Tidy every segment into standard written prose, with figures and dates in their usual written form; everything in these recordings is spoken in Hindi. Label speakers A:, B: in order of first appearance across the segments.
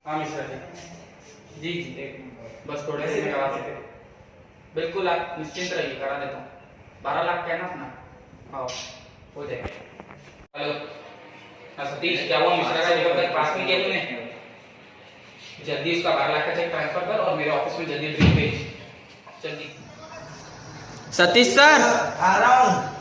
A: हाँ मिश्रा जी जी जी, बस थोड़े से में करा सकते। बिल्कुल आप निश्चिंत रहिए, करा देता हूँ। 12 लाख का है ना अपना? हाँ हो जाएगा। हेलो हाँ सतीश, क्या हुआ? मिश्रा का जगह तक पास में किया तूने? जल्दी उसका 12 लाख का चेक ट्रांसफर कर और मेरे ऑफिस में जल्दी ड्रिंक भेज, जल्दी।
B: सतीश सर
C: आ रहा हूँ।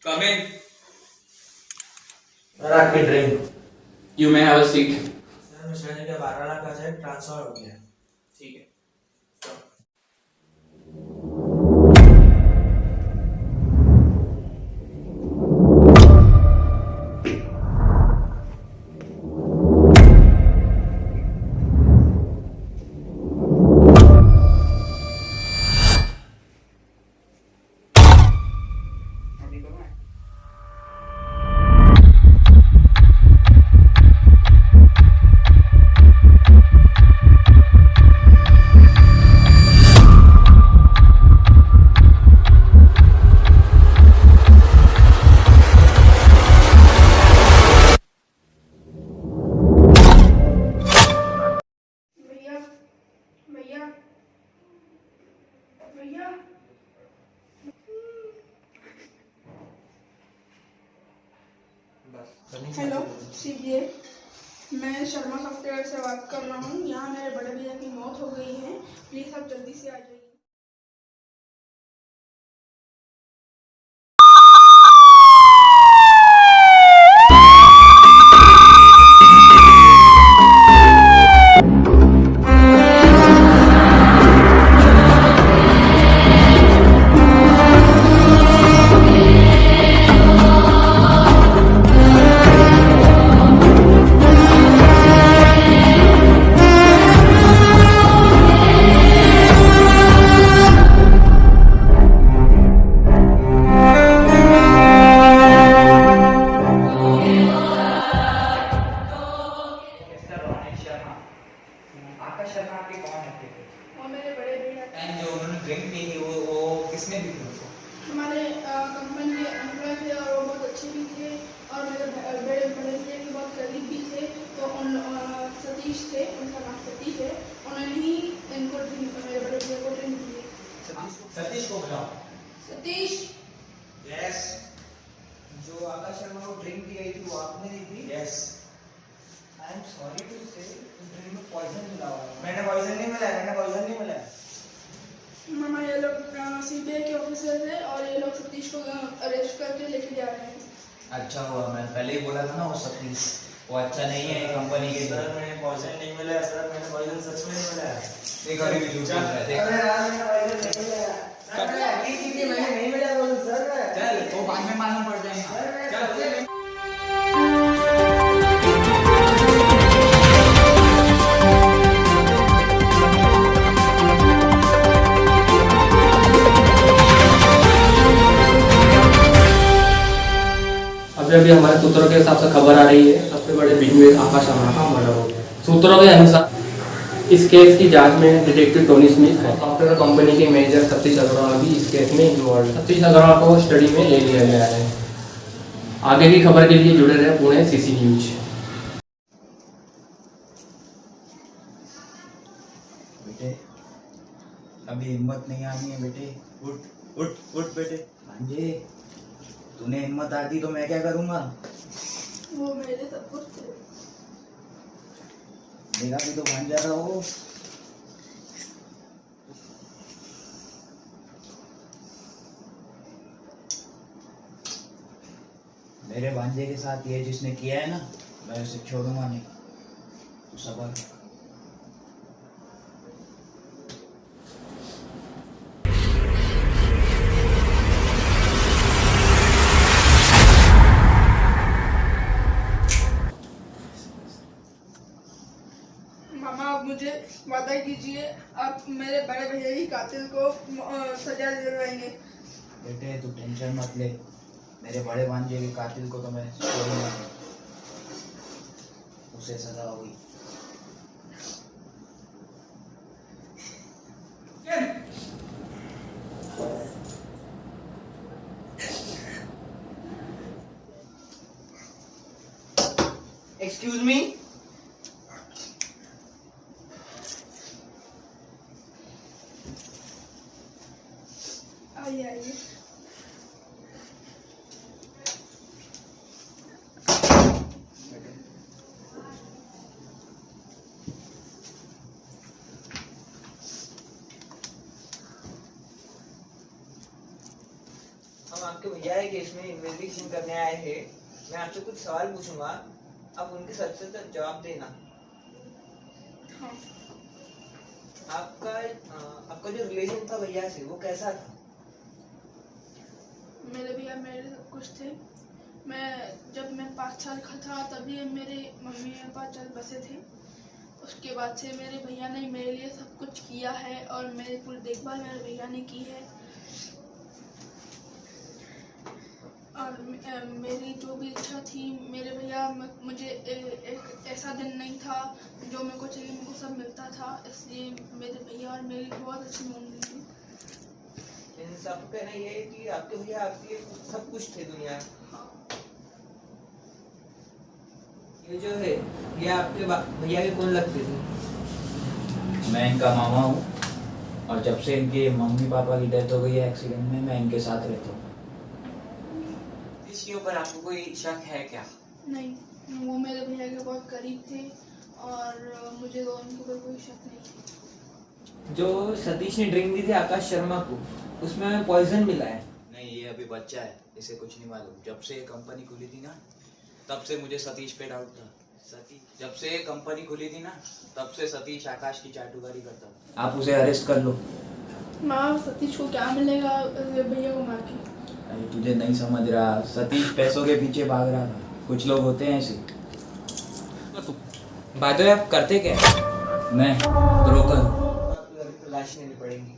A: Come in.
C: रख के drink.
A: You may have a seat.
C: Sir Mishra ji का 12 लाख का चेक ट्रांसफर हो गया।
A: ठीक है।
D: भैया भैया हेलो सीजीए, मैं शर्मा सॉफ्टवेयर से बात कर रहा हूँ। यहाँ मेरे बड़े भैया की मौत हो गई है, प्लीज़ आप जल्दी से आ जाइए।
A: आकाश शर्मा आपके कौन है?
D: और मेरे बड़े भैया
A: एंड जो उन्होंने ड्रिंक पी थी वो किसने दी थी उसको?
D: हमारे कंपनी के एम्प्लॉय थे और वो बहुत अच्छे भी थे और मेरे बड़े बड़े भैया के बहुत करीब भी थे। तो उन सतीश थे, उनका नाम सतीश है, उन्होंने ही इनको मेरे बड़े भैया को ड्रिंक दी।
C: सतीश को बुलाओ।
D: सतीश
C: यस।
E: जो आकाश शर्मा को ड्रिंक दी गई थी वो आपने दी थी?
C: Yes.
E: I am sorry to say उस ड्रिंक में पॉइजन मिला हुआ है।
C: मैंने पॉइजन नहीं मिलाया, मैंने पॉइजन नहीं मिलाया।
D: मामा, ये लोग सीबीआई के ऑफिसर थे और ये लोग सतीश को अरेस्ट करके लेके जा रहे हैं।
E: अच्छा हुआ, मैं पहले ही बोला था ना वो सतीश वो अच्छा नहीं है कंपनी के
C: सर मैंने पॉइजन नहीं मिलाया, सर मैंने पॉइजन सच में नहीं मिलाया।
E: देखो अभी भी झूठ बोल रहा है, देख।
C: अरे यार मैंने पॉइजन नहीं मिलाया। सर मैं अभी की मैंने नहीं मिलाया पॉइजन सर मैं।
A: चल वो बाद में मालूम पड़ जाएगा। चल
B: अभी हमारे सूत्रों के हिसाब से खबर आ रही है, सबसे बड़े बिजनेस आकाश शर्मा का मर्डर हो गया। सूत्रों के अनुसार इस केस की जांच में डिटेक्टिव टोनी स्मिथ है, सॉफ्टवेयर कंपनी के मैनेजर सतीश अग्रवाल भी इस केस में इन्वॉल्व है। सतीश अग्रवाल को स्टडी में ले लिया गया है। आगे की खबर के लिए जुड़े रहे पुणे सीसी न्यूज।
E: बेटे अभी हिम्मत नहीं आनी है बेटे, उठ उठ उठ बेटे। भांजे तूने हिम्मत आ दी तो मैं क्या करूंगा?
D: वो मेरे सब कुछ थे।
E: मेरा भी तो भांजा था वो। मेरे भांजे के साथ ये जिसने किया है ना, मैं उसे छोड़ूंगा नहीं। तू सबर कर।
D: अप्लाई कीजिए, आप मेरे बड़े भैया की कातिल को सजा दिलवाएंगे।
E: बेटे तू टेंशन मत ले, मेरे बड़े भांजे के कातिल को तो मैं छोड़ूंगा, उसे सजा होगी।
C: एक्सक्यूज मी,
D: आइए आइए।
C: हम आपके भैया के केस में इन्वेस्टिगेशन करने आए हैं। मैं आपसे कुछ सवाल पूछूंगा, आप उनके सच सच जवाब देना।
D: हाँ,
C: आपका जो रिलेशन था भैया से वो कैसा था?
D: मेरे भैया मेरे सब कुछ थे। जब मैं 5 साल का था तभी मेरे मम्मी मेरे पास चल बसे थे। उसके बाद से मेरे भैया ने मेरे लिए सब कुछ किया है और मेरी पूरी देखभाल मेरे भैया ने की है। और मेरी जो भी इच्छा थी, मेरे भैया मुझे एक ऐसा दिन नहीं था जो मेरे को चाहिए मेरे को सब मिलता था, इसलिए मेरे भैया और मेरी बहुत अच्छी बॉन्डिंग थी।
C: इन सब कहना ये है कि आपके भैया आपके सब कुछ थे दुनिया में। ये जो है ये आपके भैया के कौन लगते थे?
E: मैं इनका मामा हूँ और जब से इनके मम्मी पापा की डेथ हो गई है एक्सीडेंट में, मैं इनके साथ रहता हूँ।
C: इसके ऊपर आपको कोई शक है क्या?
D: नहीं, वो मेरे भैया के बहुत करीब थे और मुझे तो उनके ऊपर कोई शक नहीं है।
C: जो सतीश ने ड्रिंक दी थी आकाश शर्मा को, उसमें पॉइजन मिला है।
E: नहीं, ये अभी बच्चा है, इसे कुछ नहीं मालूम। जब से ये कंपनी खुली थी ना, तब से मुझे सतीश पे डाउट था। जब से ये कंपनी खुली थी ना, तब से सतीश आकाश की चाटुकारी करता था। आप उसे अरेस्ट कर लो।
D: माँ, सतीश को क्या मिलेगा भैया को मार के?
E: अरे तुझे नहीं समझ रहा, सतीश पैसों के पीछे भाग रहा था। कुछ लोग होते हैं ऐसे।
C: बात है, आप करते क्या?
E: मैं ब्रोकर।
C: तलाश लेनी पड़ेगी।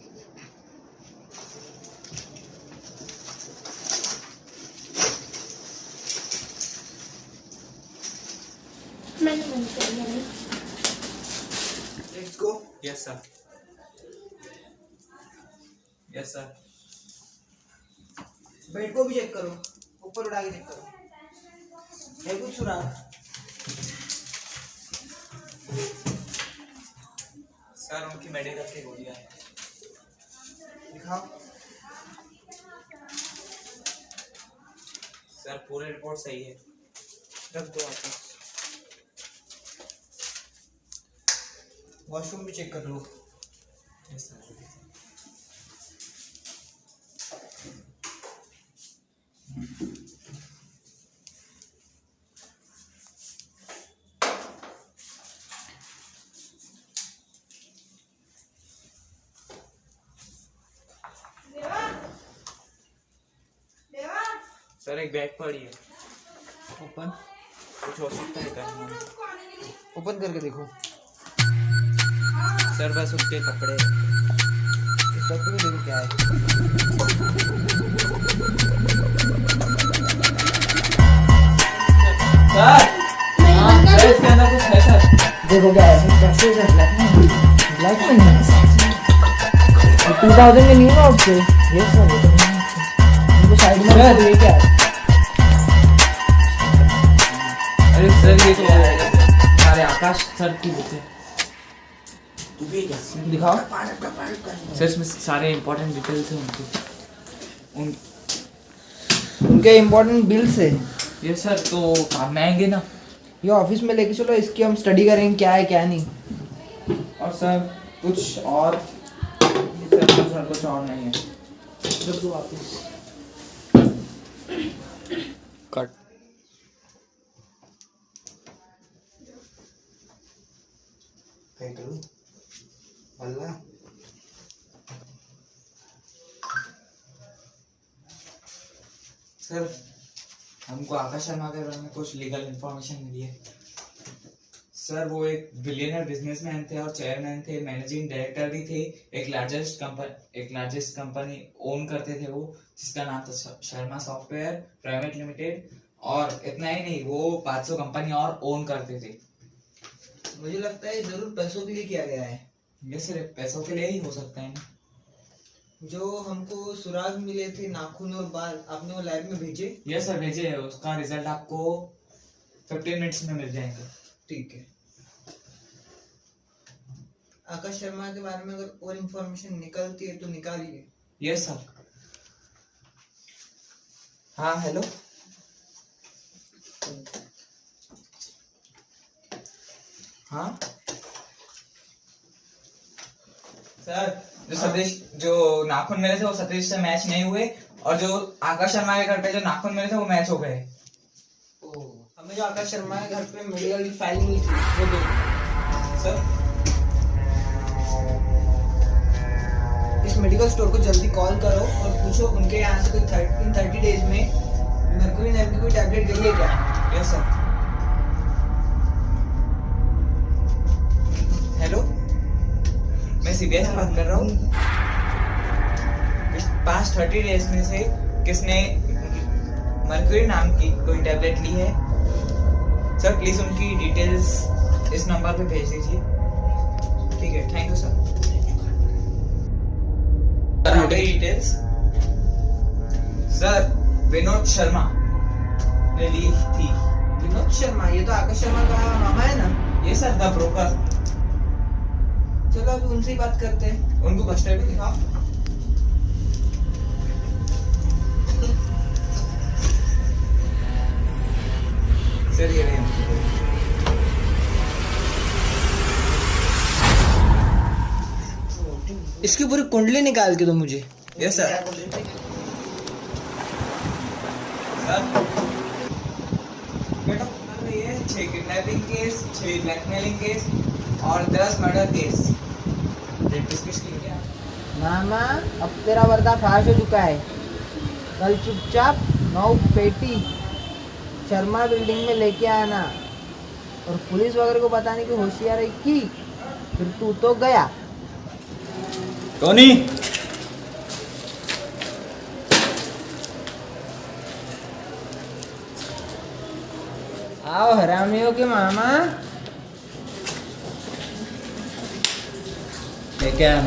D: मैंने
C: let's go.
A: Yes sir, yes sir.
C: Bed को भी चेक करो, ऊपर उठा के चेक करो, है कुछ सुराग?
A: सर उनकी मेडिकल की गोलियां हैं।
C: दिखाओ।
A: सर पूरी रिपोर्ट सही है।
C: रख दो वापस। वॉशरूम भी चेक कर लो।
A: Yes sir. सर एक बैग पड़ी है,
C: ओपन
A: कुछ हो सकता है क्या?
C: ओपन करके देखो।
A: सर बस उसके कपड़े।
C: इस डब्बे में देखो क्या है।
A: सर सर इसके अंदर कुछ है सर।
C: देखो क्या है। कैसे सर? ब्लैक में है। 2000 के न्यू नोट से। Yes sir. इनको साइड में रख दो। ये क्या है?
A: अरे सर ये तो हमारे आकाश सर की बुक है।
E: तू भी क्या?
C: दिखाओ।
A: सर इसमें सारे इम्पोर्टेंट डिटेल्स हैं उनके।
C: उनके इम्पोर्टेंट बिल्स है।
A: ये सर तो काम में आएंगे ना?
C: ये ऑफिस में लेके चलो, इसकी हम स्टडी करेंगे क्या है क्या नहीं।
A: और सर कुछ और? सर कुछ और नहीं है।
C: रख दो वापस।
A: कट।
C: करूँ अल्लाह।
A: सर हमको आकाश शर्मा के बारे में कुछ लीगल इंफॉर्मेशन मिली है।
E: सर वो एक बिलियनर बिजनेसमैन थे और चेयरमैन थे, मैनेजिंग डायरेक्टर भी थे। एक लार्जेस्ट कंपनी ओन करते थे वो, जिसका नाम था शर्मा सॉफ्टवेयर प्राइवेट लिमिटेड। और इतना ही नहीं, वो 500 कंपनी और ओन करते थे।
C: मुझे लगता है जरूर पैसों के लिए किया गया है।
E: ये सिर्फ पैसों के लिए ही हो सकता है ना।
C: जो हमको सुराग मिले थे नाखून और बाल, आपने वो लैब में भेजे?
E: ये सर भेजे है, उसका रिजल्ट आपको 15 मिनट्स में मिल जाएंगे।
C: ठीक है। आकाश शर्मा के बारे में अगर और इंफॉर्मेशन निकलती है तो निकालिए।
E: Yes sir. हाँ हेलो। हाँ सर, जो नाखून मिले थे वो सतीश से मैच नहीं हुए, और जो आकाश शर्मा के घर पे जो नाखून मिले थे वो मैच हो गए।
C: हमें जो आकाश शर्मा के घर पे मेडिकल की फाइल मिली थी वो दो।
E: सर
C: इस मेडिकल स्टोर को जल्दी कॉल करो और पूछो उनके यहाँ से कोई 30 डेज में मर्क्यूरी नाम की कोई टैबलेट गई है क्या?
E: Yes sir. हेलो, मैं सीबीआई से बात कर रहा हूँ। पास्ट 30 डेज में से किसने मर्क्यूरी नाम की कोई टैबलेट ली है? सर प्लीज उनकी डिटेल्स इस नंबर पे भेज दीजिए। ठीक है, thank you sir. Details sir, Vinod Sharma ने ली थी।
C: विनोद शर्मा, ये तो आकाश शर्मा का मामा है ना?
E: ये सर द ब्रोकर।
C: चलो अभी उनसे ही बात करते हैं।
E: उनको कस्टडी में दिखाओ। सर ये रहे।
C: इसकी पूरी कुंडली निकाल के दो मुझे।
E: Yes sir. सर बेटा, ये 6 किडनैपिंग केस, 6 ब्लैकमेलिंग केस और 10 मर्डर केस।
C: मामा, अब तेरा पर्दाफाश हो चुका है। कल चुपचाप 9 पेटी शर्मा बिल्डिंग में लेके आना, और पुलिस वगैरह को बताने की होशियारी की, फिर तू तो गया।
E: टोनी,
C: आओ हरामियों के मामा।
E: क्या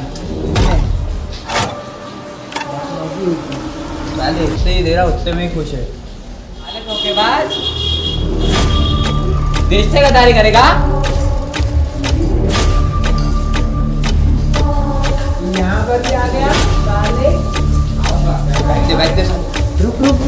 E: उतने ही दे रहा, उतने में ही खुश है।
C: के बाद
E: देश से गद्दारी करेगा?
C: यहाँ पर भी आ गया साले।
E: बैठ दे सर।
C: रुक रुक।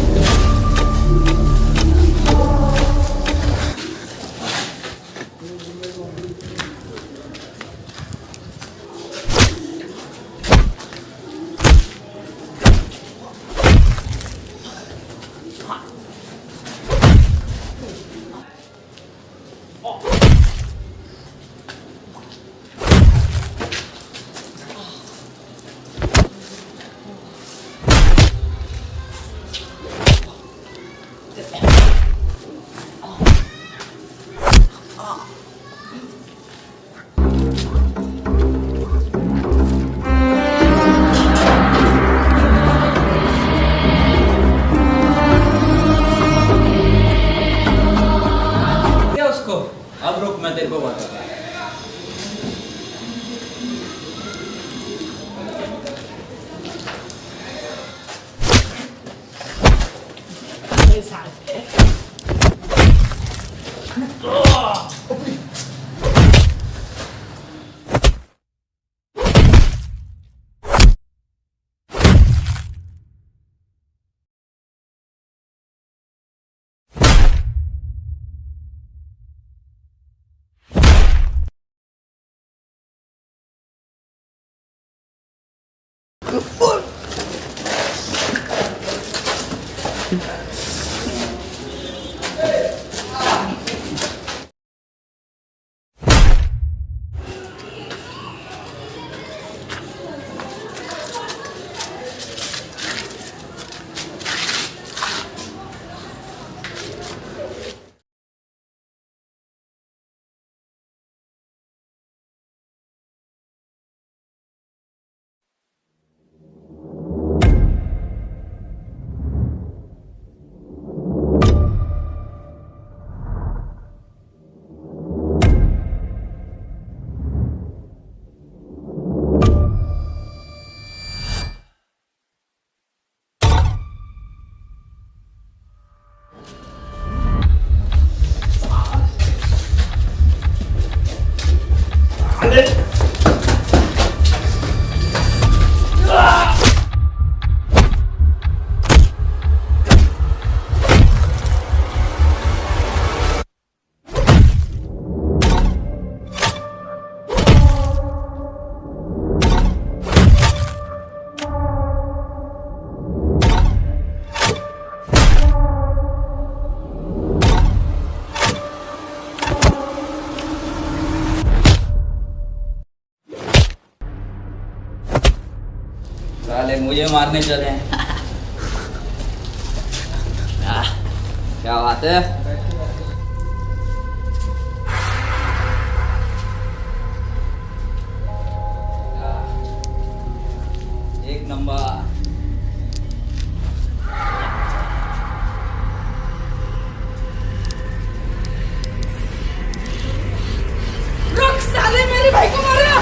E: अब रुक, मैं तेरे को बताता हूँ। साले मुझे मारने चले हैं। क्या बात है? एक नंबर।
D: रुक साले, मेरे भाई को मारा।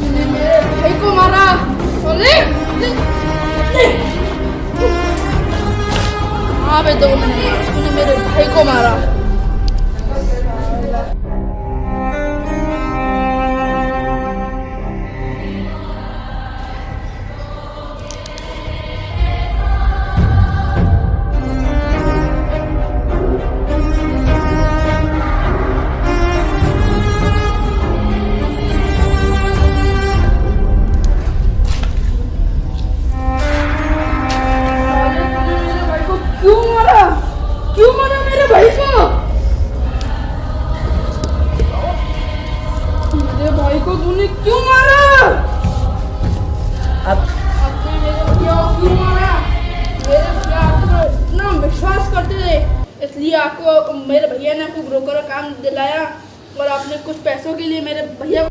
D: मैंने मेरे भाई को मारा। हाँ बे, तो मैंने मेरे भाई को मारा। क्यों मारा मेरे भाई को? मेरे भाई को तूने क्यों मारा? आपने मेरे भैया को क्यों मारा? मेरे भैया आपको इतना विश्वास करते थे, इसलिए आपको मेरे भैया ने आपको ब्रोकर का काम दिलाया और आपने कुछ पैसों के लिए मेरे भैया